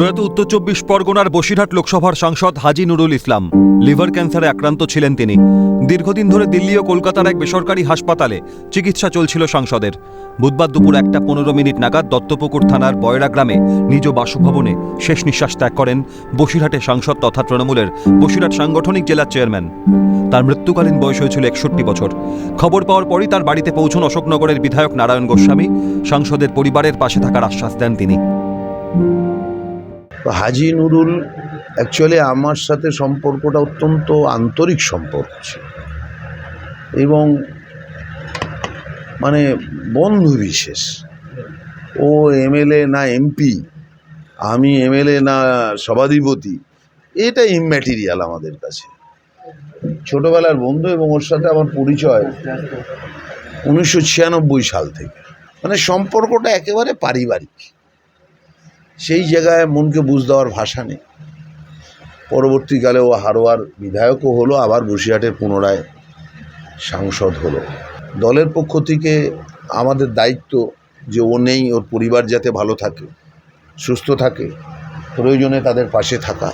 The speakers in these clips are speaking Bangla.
প্রয়াত উত্তর ২৪ পরগনার বসিরহাট লোকসভার সাংসদ হাজি নুরুল ইসলাম লিভার ক্যান্সারে আক্রান্ত ছিলেন তিনি। দীর্ঘদিন ধরে দিল্লি ও কলকাতার এক বেসরকারি হাসপাতালে চিকিৎসা চলছিল সাংসদের। বুধবার দুপুর ১:১৫ নাগাদ দত্তপুকুর থানার বয়রা গ্রামে নিজ বাসভবনে শেষ নিঃশ্বাস ত্যাগ করেন বসিরহাটের সাংসদ তথা তৃণমূলের বসিরহাট সাংগঠনিক জেলার চেয়ারম্যান। তার মৃত্যুকালীন বয়স হয়েছিল ৬১ বছর। খবর পাওয়ার পরই তার বাড়িতে পৌঁছন অশোকনগরের বিধায়ক নারায়ণ গোস্বামী। সাংসদের পরিবারের পাশে থাকার আশ্বাস দেন তিনি। হাজি নুরুল অ্যাকচুয়ালি আমার সাথে সম্পর্কটা অত্যন্ত আন্তরিক সম্পর্ক ছিল এবং মানে বন্ধু বিশেষ। ও এমএলএ না এমপি, আমি এমএলএ না সভাধিপতি, এটা ইম্যাটেরিয়াল আমাদের কাছে। ছোটবেলার বন্ধু এবং ওর সাথে আমার পরিচয় 1996 সাল থেকে। মানে সম্পর্কটা একেবারে পারিবারিক। সেই জায়গায় মনকে বুঝ দেওয়ার ভাষা নেই। পরবর্তীকালে ও হারোয়ার বিধায়কও হলো, আবার বসিরহাটের পুনরায় সাংসদ হলো। দলের পক্ষ থেকে আমাদের দায়িত্ব যে ও নেই, ওর পরিবার যাতে ভালো থাকে, সুস্থ থাকে, প্রয়োজনে তাদের পাশে থাকা।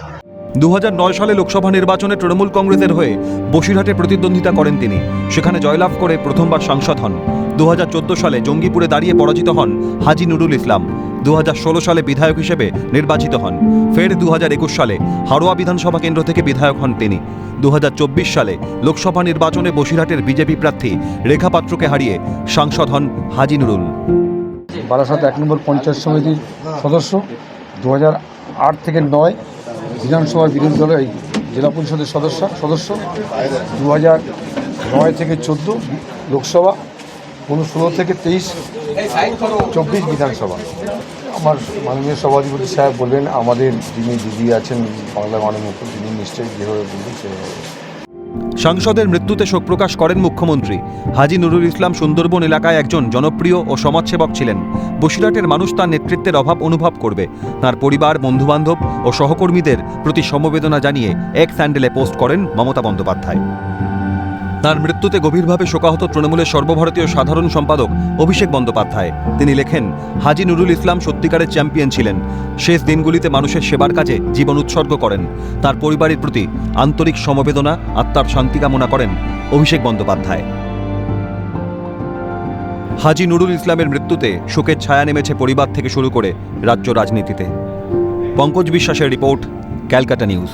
২০০৯ সালে লোকসভা নির্বাচনে তৃণমূল কংগ্রেসের হয়ে বসিরহাটে প্রতিদ্বন্দ্বিতা করেন তিনি। সেখানে জয়লাভ করে প্রথমবার সাংসদ হন। ২০১৪ সালে জঙ্গিপুরে দাঁড়িয়ে পরাজিত হন হাজি নুরুল ইসলাম। ২০১৬ সালে বিধায়ক হিসেবে নির্বাচিত হন। ফের ২০২১ সালে হারোয়া বিধানসভা কেন্দ্র থেকে বিধায়ক হন তিনি। ২০২৪ সালে লোকসভা নির্বাচনে বসিরহাটের বিজেপি প্রার্থী রেখা পাত্রকে হারিয়ে সাংসদ হন হাজি নুরুল। বারাসাত ১ নম্বর পঞ্চায়েত সমিতির সদস্য, ২০০৮ থেকে ৯ বিধানসভার বিরোধী দলের এই জেলা পরিষদের সদস্য, ২০০৯ থেকে ১৪ লোকসভা, ১৬ থেকে ২৩, ২৪ বিধানসভা। আমার মাননীয় সভাধিপতি সাহেব বললেন, আমাদের যিনি দিদি আছেন বাংলার মাননীয় মুখ্যমন্ত্রী, তিনি নিশ্চয়ই যেভাবে বলবেন সেভাবে। সাংসদের মৃত্যুতে শোক প্রকাশ করেন মুখ্যমন্ত্রী। হাজি নুরুল ইসলাম সুন্দরবন এলাকায় একজন জনপ্রিয় ও সমাজসেবক ছিলেন। বসিরহাটের মানুষ তার নেতৃত্বের অভাব অনুভব করবে। তার পরিবার, বন্ধুবান্ধব ও সহকর্মীদের প্রতি সমবেদনা জানিয়ে এক স্যান্ডেলে পোস্ট করেন মমতা বন্দ্যোপাধ্যায়। তার মৃত্যুতে গভীরভাবে শোকাহত তৃণমূলের সর্বভারতীয় সাধারণ সম্পাদক অভিষেক বন্দ্যোপাধ্যায়। তিনি লেখেন, হাজি নুরুল ইসলাম সত্যিকারের চ্যাম্পিয়ন ছিলেন। শেষ দিনগুলিতে মানুষের সেবার কাজে জীবন উৎসর্গ করেন। তার পরিবারের প্রতি আন্তরিক সমবেদনা, আত্মার শান্তি কামনা করেন অভিষেক বন্দ্যোপাধ্যায়। হাজি নুরুল ইসলামের মৃত্যুতে শোকের ছায়া নেমেছে পরিবার থেকে শুরু করে রাজ্য রাজনীতিতে। পঙ্কজ বিশ্বাসের রিপোর্ট, ক্যালকাটা নিউজ।